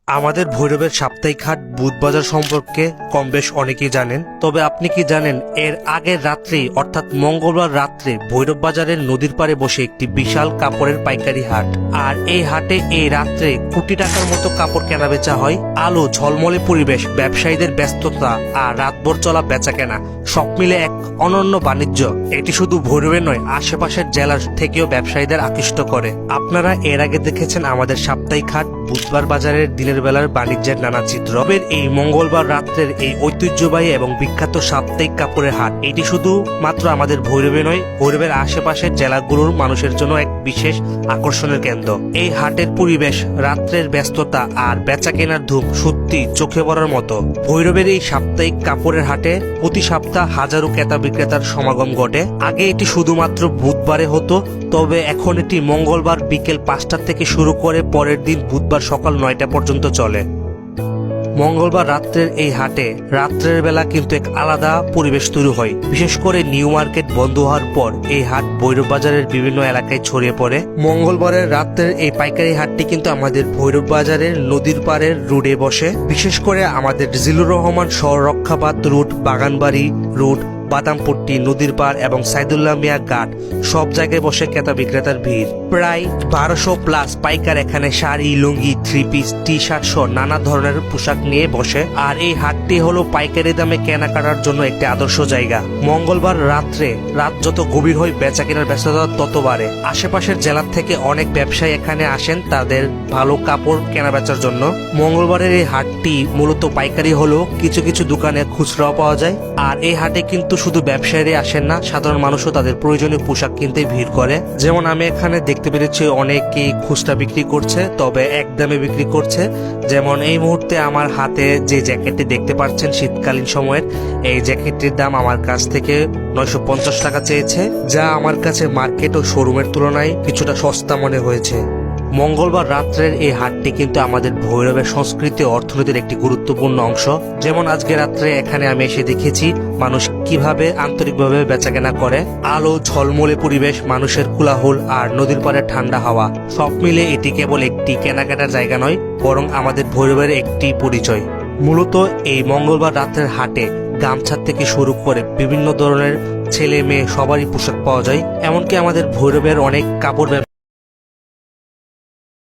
আমাদের ভৈরবের সাপ্তাহিক হাট বুধবাজার সম্পর্কে কম বেশ অনেকেই জানেন, তবে আপনি কি জানেন এর আগের রাত্রে অর্থাৎ মঙ্গলবার রাত্রে ভৈরব বাজারের নদীর পাড়ে বসে একটি বিশাল কাপড়ের পাইকারি হাট। আর এই হাটে এই রাত্রে কোটি টাকার মতো কাপড় কেনা বেচা হয়। আলো ঝলমলে পরিবেশ, ব্যবসায়ীদের ব্যস্ততা আর রাতভর চলা বেচা কেনা সব মিলে এক অনন্য বাণিজ্য। এটি শুধু ভৈরবে নয়, আশেপাশের জেলার থেকেও ব্যবসায়ীদের আকৃষ্ট করে। আপনারা এর আগে দেখেছেন আমাদের সাপ্তাহিক হাট বুধবার বাজারের দিনের বেলার বাণিজ্যের নানা চিত্র। এই মঙ্গলবার রাত্রের এই ঐতিহ্যবাহী এবং বিখ্যাত সাপ্তাহিক কাপড়ের হাট এটি শুধু মাত্র আমাদের ভৈরবে নয়, ভৈরবের আশেপাশের জেলাগুলোর মানুষের জন্য এক বিশেষ আকর্ষণের কেন্দ্র। এই হাটের পরিবেশ, রাত্রের ব্যস্ততা আর বেচা কেনার ধূম সত্যি চোখে পড়ার মতো। ভৈরবের এই সাপ্তাহিক কাপড়ের হাটে প্রতি সপ্তাহ হাজারো ক্রেতা বিক্রেতার সমাগম ঘটে। আগে এটি শুধুমাত্র বুধবারে হতো, তবে এখন এটি মঙ্গলবার বিকেল 5টা থেকে শুরু করে পরের দিন বুধবার সকাল 9টা পর্যন্ত চলে। মঙ্গলবার রাত্রের এই হাটে রাত্রের বেলা কিন্তু এক আলাদা পরিবেশ তৈরি হয়। বিশেষ করে নিউ মার্কেট বন্ধ হওয়ার পর এই হাট ভৈরব বাজারের বিভিন্ন এলাকায় ছড়িয়ে পড়ে। মঙ্গলবারের রাত্রের এই পাইকারি হাটটি কিন্তু আমাদের ভৈরব বাজারের নদীর পাড়ের রোডে বসে। বিশেষ করে আমাদের জিলুর রহমান শহররক্ষাবাদ রুট, বাগানবাড়ি রুট, বাদামপট্টি, নদীর পাড় এবং সাইদুল্লাহ মিয়া ঘাট সব জায়গায় বসে ক্রেতা বিক্রেতার ভিড়। প্রায় 1200 প্লাস পাইকার এখানে শাড়ি, লুঙ্গি, থ্রি পিস, টি শার্ট সহ নানা ধরনের পোশাক নিয়ে বসে। আর এই হাটটি হলো পাইকারি দামে কেনাকাটার জন্য একটি আদর্শ জায়গা। মঙ্গলবার রাত্রে রাত যত গভীর হয় বেচা কেনার ব্যস্ততা তত বাড়ে। আশেপাশের জেলার থেকে অনেক ব্যবসায়ী এখানে আসেন তাদের ভালো কাপড় কেনা বেচার জন্য। মঙ্গলবারের এই হাটটি মূলত পাইকারি হলেও কিছু কিছু দোকানে খুচরাও পাওয়া যায়। আর এই হাটে কিন্তু শুধু ব্যবসায়ীরা আসেন না, সাধারণ মানুষও তাদের প্রয়োজনীয় পোশাক কিনতে ভিড় করে। যেমন আমি এখানে দেখতে পেরেছি অনেকেই খুচরা বিক্রি করছে, তবে একদমে বিক্রি করছে। যেমন এই মুহূর্তে আমার হাতে যে জ্যাকেটটি দেখতে পাচ্ছেন শীতকালীন সময়ের, এই জ্যাকেটটির দাম আমার কাছ থেকে 950 টাকা চেয়েছে, যা আমার কাছে মার্কেট ও শোরুমের তুলনায় কিছুটা সস্তা মনে হয়েছে। মঙ্গলবার রাত্রের এই হাটটি কিন্তু আমাদের ভৈরবের সংস্কৃতি ও অর্থনীতির একটি গুরুত্বপূর্ণ অংশ। যেমন আজকে রাত্রে এখানে আমি এসে দেখেছি মানুষ কিভাবে আন্তরিকভাবে বেচাকেনা করে। আলো ঝলমলে পরিবেশ, মানুষের কোলাহল আর নদীর পাড়ে ঠান্ডা হাওয়া সব মিলে এটি কেবল একটি কেনাকাটার জায়গা নয়, বরং আমাদের ভৈরবের একটি পরিচয়। মূলত এই মঙ্গলবার রাত্রের হাটে গামছা থেকে শুরু করে বিভিন্ন ধরনের ছেলে মেয়ে সবারই পোশাক পাওয়া যায়। এমনকি আমাদের ভৈরবের অনেক কাপড়